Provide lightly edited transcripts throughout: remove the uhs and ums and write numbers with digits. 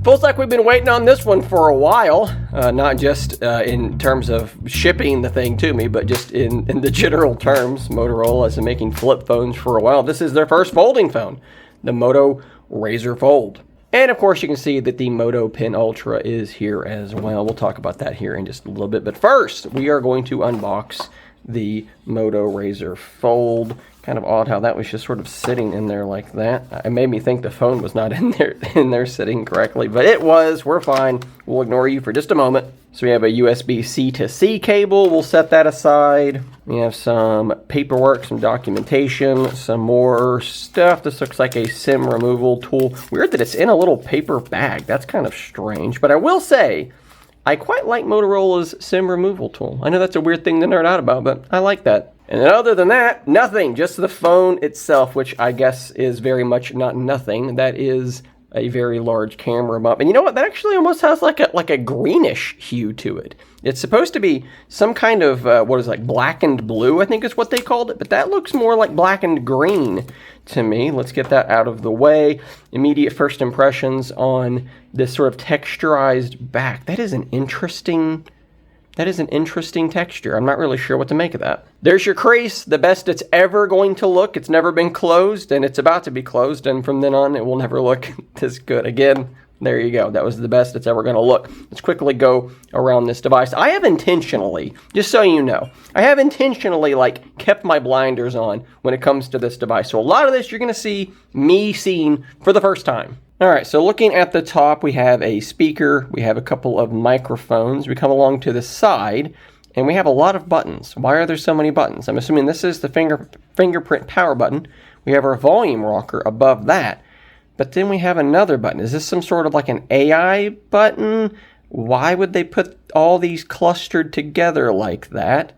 Feels like we've been waiting on this one for a while, not just in terms of shipping the thing to me, but just in the general terms. Motorola has been making flip phones for a while. This is their first folding phone, the Moto Razr Fold. And of course you can see that the Moto Pen Ultra is here as well. We'll talk about that here in just a little bit. But first, we are going to unbox the Moto Razr Fold. Kind of odd how that was just sort of sitting in there like that. It made me think the phone was not in there sitting correctly, but it was. We're fine. We'll ignore you for just a moment. So we have a USB-C to C cable. We'll set that aside. We have some paperwork, some documentation, some more stuff. This looks like a SIM removal tool. Weird that it's in a little paper bag. That's kind of strange, but I will say, I quite like Motorola's SIM removal tool. I know that's a weird thing to nerd out about, but I like that. And then other than that, nothing, just the phone itself, which I guess is very much not nothing. That is a very large camera bump. And you know what? That actually almost has like a greenish hue to it. It's supposed to be some kind of, blackened blue, I think is what they called it. But that looks more like blackened green to me. Let's get that out of the way. Immediate first impressions on this sort of texturized back. That is an interesting texture. I'm not really sure what to make of that. There's your crease, the best it's ever going to look. It's never been closed, and it's about to be closed, and from then on, it will never look this good again. There you go. That was the best it's ever going to look. Let's quickly go around this device. I have intentionally, just so you know, kept my blinders on when it comes to this device. So a lot of this you're going to see me seeing for the first time. All right, so looking at the top, we have a speaker, we have a couple of microphones, we come along to the side, and we have a lot of buttons. Why are there so many buttons? I'm assuming this is the fingerprint power button. We have our volume rocker above that, but then we have another button. Is this some sort of like an AI button? Why would they put all these clustered together like that?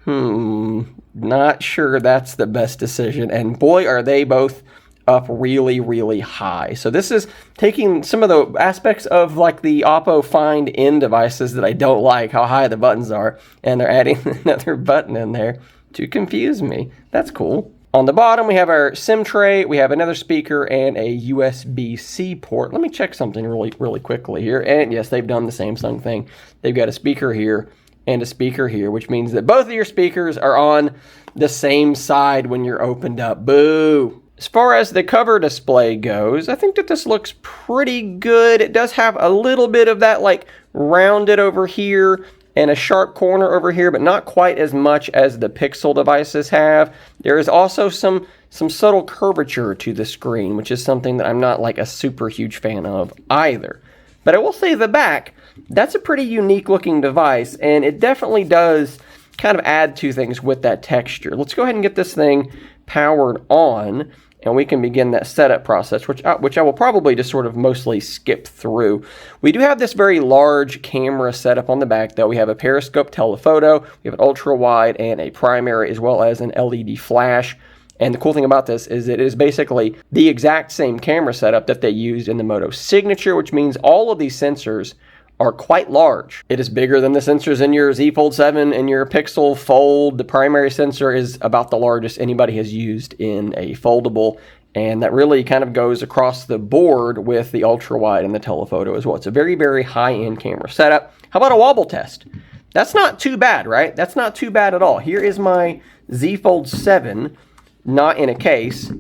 Not sure that's the best decision, and boy, are they both up really, really high. So this is taking some of the aspects of like the Oppo Find N devices that I don't like, how high the buttons are, and they're adding another button in there to confuse me. That's cool. On the bottom, we have our SIM tray, we have another speaker, and a USB-C port. Let me check something really quickly here. And yes, they've done the Samsung thing. They've got a speaker here and a speaker here, which means that both of your speakers are on the same side when you're opened up. Boo! As far as the cover display goes, I think that this looks pretty good. It does have a little bit of that like rounded over here and a sharp corner over here, but not quite as much as the Pixel devices have. There is also some subtle curvature to the screen, which is something that I'm not like a super huge fan of either. But I will say the back, that's a pretty unique looking device, and it definitely does kind of add to things with that texture. Let's go ahead and get this thing powered on, and we can begin that setup process, which I will probably just sort of mostly skip through. We do have this very large camera setup on the back, though. We have a periscope telephoto, we have an ultra wide and a primary, as well as an LED flash. And the cool thing about this is it is basically the exact same camera setup that they used in the Moto Signature, which means all of these sensors are quite large. It is bigger than the sensors in your Z Fold 7 and your Pixel Fold. The primary sensor is about the largest anybody has used in a foldable, and that really kind of goes across the board with the ultra wide and the telephoto as well. It's a very, very high-end camera setup. How about a wobble test? That's not too bad, right? That's not too bad at all. Here is my Z Fold 7, not in a case.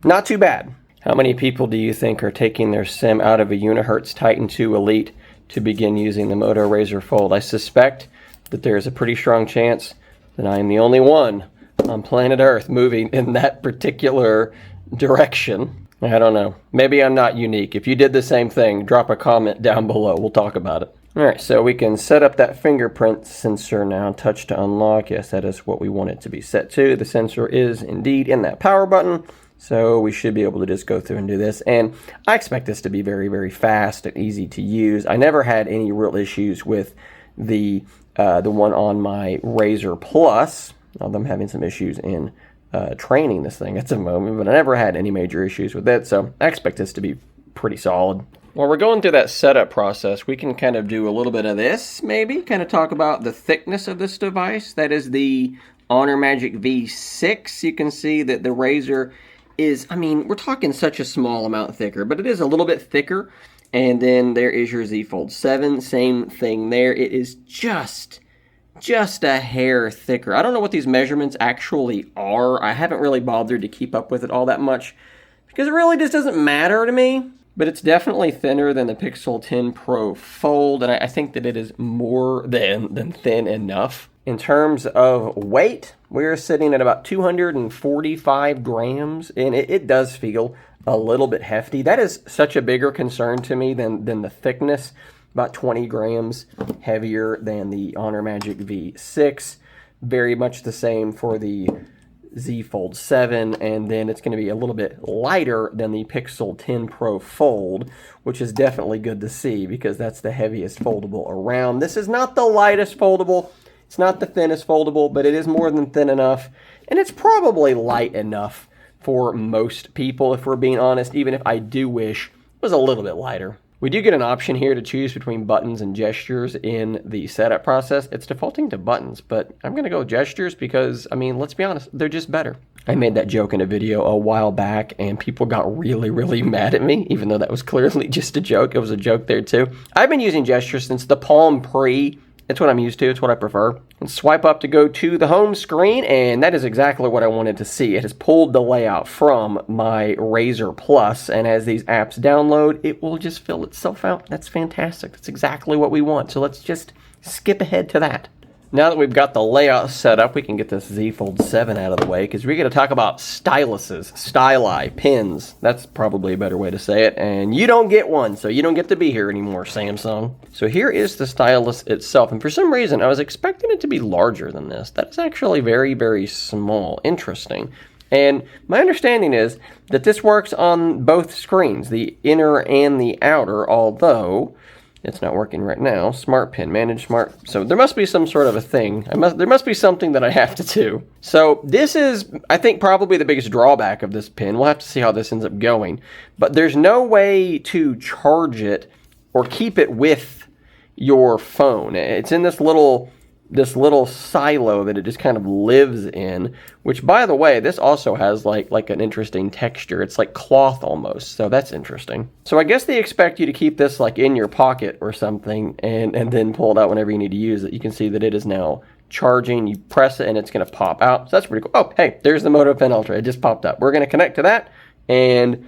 Not too bad. How many people do you think are taking their SIM out of a Unihertz Titan 2 Elite to begin using the Moto Razr Fold? I suspect that there is a pretty strong chance that I am the only one on planet Earth moving in that particular direction. I don't know. Maybe I'm not unique. If you did the same thing, drop a comment down below. We'll talk about it. All right, so we can set up that fingerprint sensor now. Touch to unlock. Yes, that is what we want it to be set to. The sensor is indeed in that power button. So we should be able to just go through and do this. And I expect this to be very, very fast and easy to use. I never had any real issues with the one on my Razr Plus. Although I'm having some issues in training this thing at the moment, but I never had any major issues with it. So I expect this to be pretty solid. While we're going through that setup process, we can kind of do a little bit of this, maybe. Kind of talk about the thickness of this device. That is the Honor Magic V6. You can see that the Razr is, I mean, we're talking such a small amount thicker, but it is a little bit thicker. And then there is your Z Fold 7, same thing there. It is just a hair thicker. I don't know what these measurements actually are. I haven't really bothered to keep up with it all that much because it really just doesn't matter to me. But it's definitely thinner than the Pixel 10 Pro Fold, and I think that it is more than thin enough. In terms of weight, we're sitting at about 245 grams, and it does feel a little bit hefty. That is such a bigger concern to me than the thickness. About 20 grams heavier than the Honor Magic V6. Very much the same for the Z Fold 7, and then it's going to be a little bit lighter than the Pixel 10 Pro Fold, which is definitely good to see because that's the heaviest foldable around. This is not the lightest foldable, it's not the thinnest foldable, but it is more than thin enough, and it's probably light enough for most people, if we're being honest, even if I do wish it was a little bit lighter. We do get an option here to choose between buttons and gestures in the setup process. It's defaulting to buttons, but I'm going to go with gestures because, I mean, let's be honest, they're just better. I made that joke in a video a while back, and people got really mad at me, even though that was clearly just a joke. It was a joke there, too. I've been using gestures since the Palm Pre. It's what I'm used to. It's what I prefer. And swipe up to go to the home screen, and that is exactly what I wanted to see. It has pulled the layout from my Razr Plus, and as these apps download, it will just fill itself out. That's fantastic. That's exactly what we want. So let's just skip ahead to that. Now that we've got the layout set up, we can get this Z Fold 7 out of the way, because we're going to talk about styluses, styli, pins. That's probably a better way to say it, and you don't get one, so you don't get to be here anymore, Samsung. So here is the stylus itself, and for some reason, I was expecting it to be larger than this. That's actually very small. Interesting. And my understanding is that this works on both screens, the inner and the outer, although it's not working right now. Smart pin, manage smart. So there must be some sort of a thing. There must be something that I have to do. So this is, I think, probably the biggest drawback of this pin. We'll have to see how this ends up going. But there's no way to charge it or keep it with your phone. It's in this little silo that it just kind of lives in, which, by the way, this also has like an interesting texture. It's like cloth almost, so that's interesting. So I guess they expect you to keep this like in your pocket or something and then pull it out whenever you need to use it. You can see that it is now charging. You press it and it's going to pop out. So that's pretty cool. Oh, hey, there's the Moto Pen Ultra. It just popped up. We're going to connect to that, and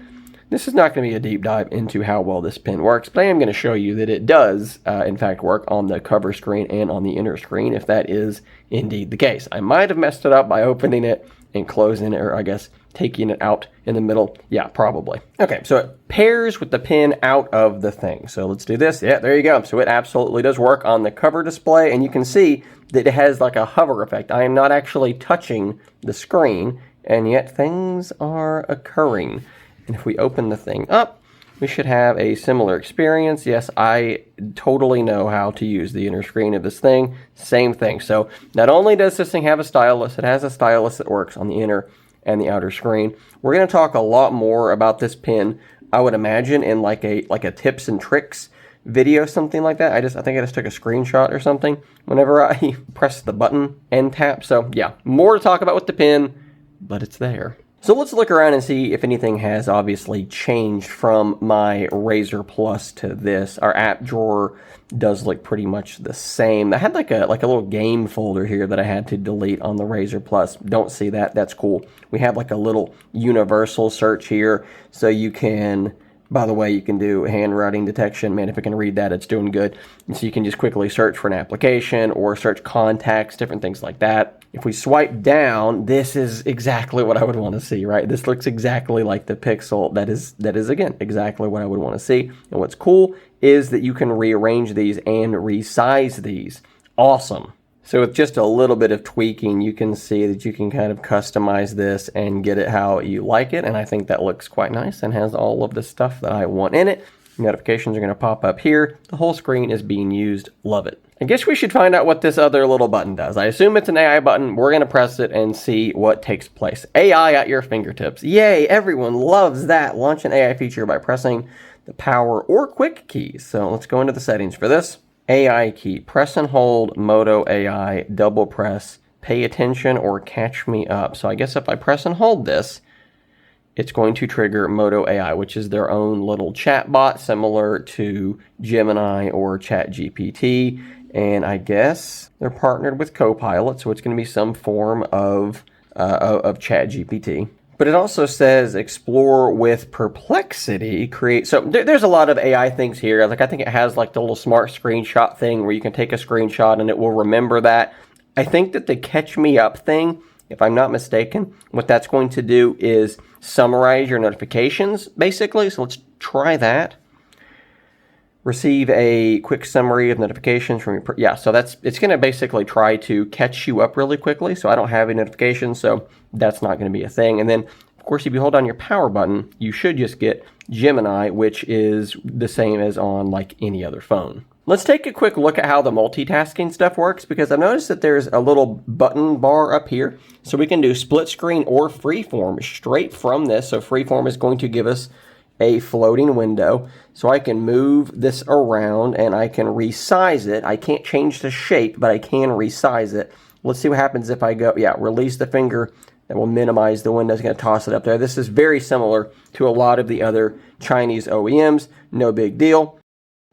this is not going to be a deep dive into how well this pen works, but I am going to show you that it does, in fact, work on the cover screen and on the inner screen, if that is indeed the case. I might have messed it up by opening it and closing it, or I guess taking it out in the middle. Yeah, probably. Okay, so it pairs with the pen out of the thing. So let's do this. Yeah, there you go. So it absolutely does work on the cover display, and you can see that it has like a hover effect. I am not actually touching the screen, and yet things are occurring. And if we open the thing up, we should have a similar experience. Yes, I totally know how to use the inner screen of this thing. Same thing. So not only does this thing have a stylus, it has a stylus that works on the inner and the outer screen. We're going to talk a lot more about this pen, I would imagine, in like a tips and tricks video, something like that. I think I just took a screenshot or something whenever I press the button and tap. So yeah, more to talk about with the pen, but it's there. So let's look around and see if anything has obviously changed from my Razr Plus to this. Our app drawer does look pretty much the same. I had like a little game folder here that I had to delete on the Razr Plus. Don't see that. That's cool. We have like a little universal search here, so you can, by the way, you can do handwriting detection. Man, if I can read that, it's doing good. And so you can just quickly search for an application or search contacts, different things like that. If we swipe down, this is exactly what I would want to see, right? This looks exactly like the Pixel. That is again, exactly what I would want to see. And what's cool is that you can rearrange these and resize these. Awesome. So with just a little bit of tweaking, you can see that you can kind of customize this and get it how you like it. And I think that looks quite nice and has all of the stuff that I want in it. Notifications are going to pop up here. The whole screen is being used. Love it. I guess we should find out what this other little button does. I assume it's an AI button. We're going to press it and see what takes place. AI at your fingertips. Yay, everyone loves that. Launch an AI feature by pressing the power or quick keys. So let's go into the settings for this. AI key. Press and hold Moto AI. Double press. Pay attention or catch me up. So I guess if I press and hold this, it's going to trigger Moto AI, which is their own little chat bot similar to Gemini or ChatGPT. And I guess they're partnered with Copilot, so it's going to be some form of ChatGPT. But it also says explore with perplexity, create. So there's a lot of AI things here. Like I think it has like the little smart screenshot thing where you can take a screenshot and it will remember that. I think that the catch me up thing, if I'm not mistaken, what that's going to do is summarize your notifications basically. So let's try that. Receive a quick summary of notifications from your, so it's going to basically try to catch you up really quickly. So I don't have any notifications, so that's not going to be a thing. And then, of course, if you hold down your power button, you should just get Gemini, which is the same as on like any other phone. Let's take a quick look at how the multitasking stuff works, because I've noticed that there's a little button bar up here. So we can do split screen or freeform straight from this. So freeform is going to give us a floating window. So I can move this around and I can resize it. I can't change the shape, but I can resize it. Let's see what happens if I go, release the finger. That will minimize the window. It's going to toss it up there. This is very similar to a lot of the other Chinese OEMs. No big deal.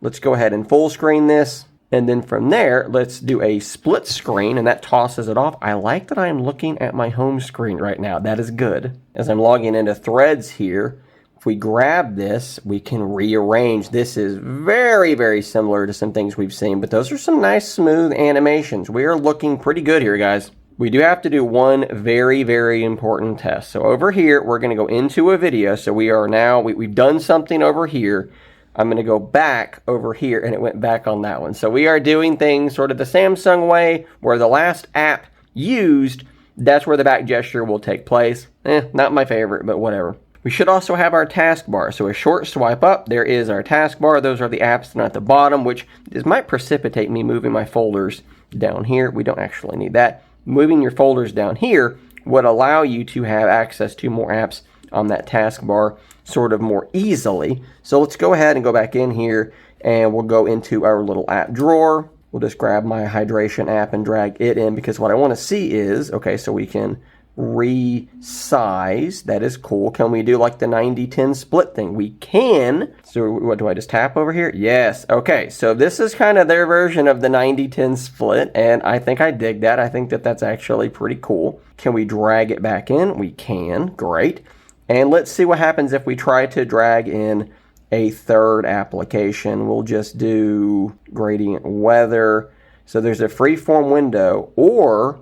Let's go ahead and full screen this. And then from there, let's do a split screen, and that tosses it off. I like that I'm looking at my home screen right now. That is good. As I'm logging into Threads here, if we grab this, we can rearrange. This is very, very similar to some things we've seen, but those are some nice smooth animations. We are looking pretty good here, guys. We do have to do one very, very important test. So over here, we're going to go into a video. So we are now, we've done something over here. I'm going to go back over here, and it went back on that one. So we are doing things sort of the Samsung way, where the last app used, that's where the back gesture will take place. Not my favorite, but whatever. We should also have our taskbar. So a short swipe up, there is our taskbar. Those are the apps that are at the bottom, which this might precipitate me moving my folders down here. We don't actually need that. Moving your folders down here would allow you to have access to more apps on that taskbar sort of more easily. So let's go ahead and go back in here, and we'll go into our little app drawer. We'll just grab my hydration app and drag it in, because what I want to see is, okay, so we can resize. That is cool. Can we do like the 90-10 split thing? We can. So what do I just tap over here? Yes. Okay, so this is kind of their version of the 90-10 split, and I think I dig that. I think that that's actually pretty cool. Can we drag it back in? We can. Great. And let's see what happens if we try to drag in a third application. We'll just do gradient weather. So there's a freeform window, or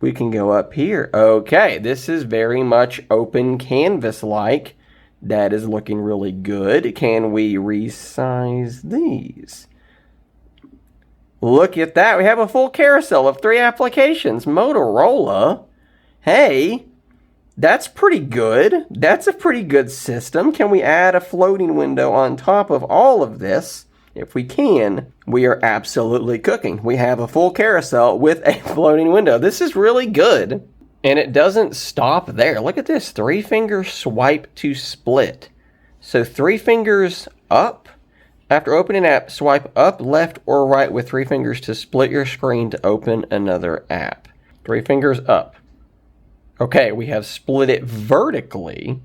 we can go up here. Okay, this is very much open canvas-like. That is looking really good. Can we resize these? Look at that. We have a full carousel of 3 applications. Motorola. Hey, that's pretty good. That's a pretty good system. Can we add a floating window on top of all of this? If we can, we are absolutely cooking. We have a full carousel with a floating window. This is really good. And it doesn't stop there. Look at this. 3-finger swipe to split. So 3 fingers up. After opening an app, swipe up, left, or right with 3 fingers to split your screen to open another app. 3 fingers up. Okay, we have split it vertically.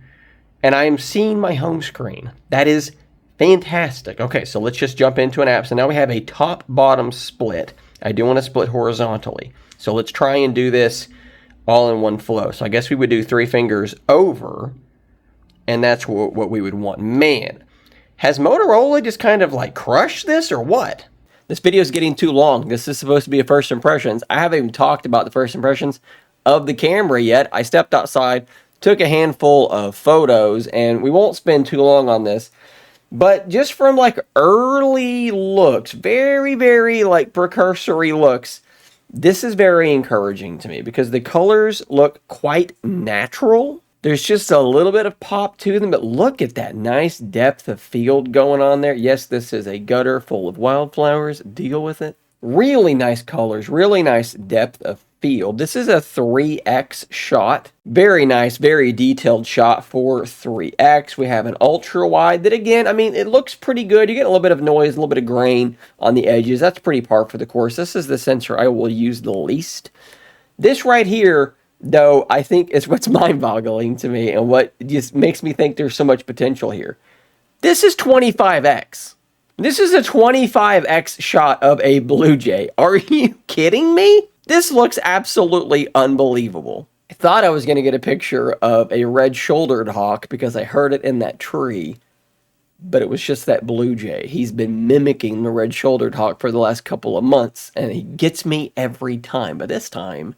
And I am seeing my home screen. That is fantastic. Okay, so let's just jump into an app. So now we have a top-bottom split. I do want to split horizontally. So let's try and do this all in one flow. So I guess we would do 3 fingers over, and that's what we would want. Man, has Motorola just kind of like crushed this or what? This video is getting too long. This is supposed to be a first impressions. I haven't even talked about the first impressions of the camera yet. I stepped outside, took a handful of photos, and we won't spend too long on this. But just from like early looks, very, very like precursory looks, this is very encouraging to me because the colors look quite natural. There's just a little bit of pop to them, but look at that nice depth of field going on there. Yes, this is a gutter full of wildflowers. Deal with it. Really nice colors, really nice depth of field. This is a 3x shot. Very nice, very detailed shot for 3x. We have an ultra wide that, again, I mean, it looks pretty good. You get a little bit of noise, a little bit of grain on the edges. That's pretty par for the course. This is the sensor I will use the least. This right here though, I think is what's mind-boggling to me and what just makes me think there's so much potential here. This is 25x. This is a 25x shot of a Blue Jay. Are you kidding me? This looks absolutely unbelievable. I thought I was going to get a picture of a red-shouldered hawk because I heard it in that tree, but it was just that Blue Jay. He's been mimicking the red-shouldered hawk for the last couple of months, and he gets me every time. But this time,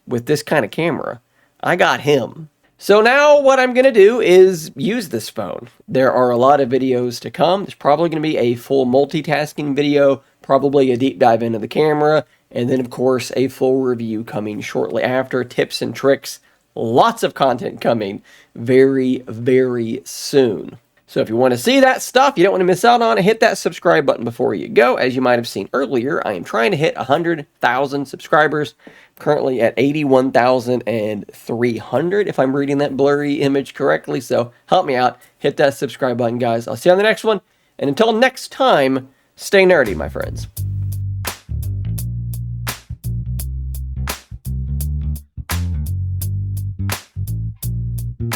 with this kind of camera, I got him. So now what I'm going to do is use this phone. There are a lot of videos to come. There's probably going to be a full multitasking video, probably a deep dive into the camera, and then of course a full review coming shortly after, tips and tricks. Lots of content coming very, very soon. So if you want to see that stuff, you don't want to miss out on it, hit that subscribe button before you go. As you might have seen earlier, I am trying to hit 100,000 subscribers. Currently at 81,300, if I'm reading that blurry image correctly. So help me out. Hit that subscribe button, guys. I'll see you on the next one. And until next time, stay nerdy, my friends.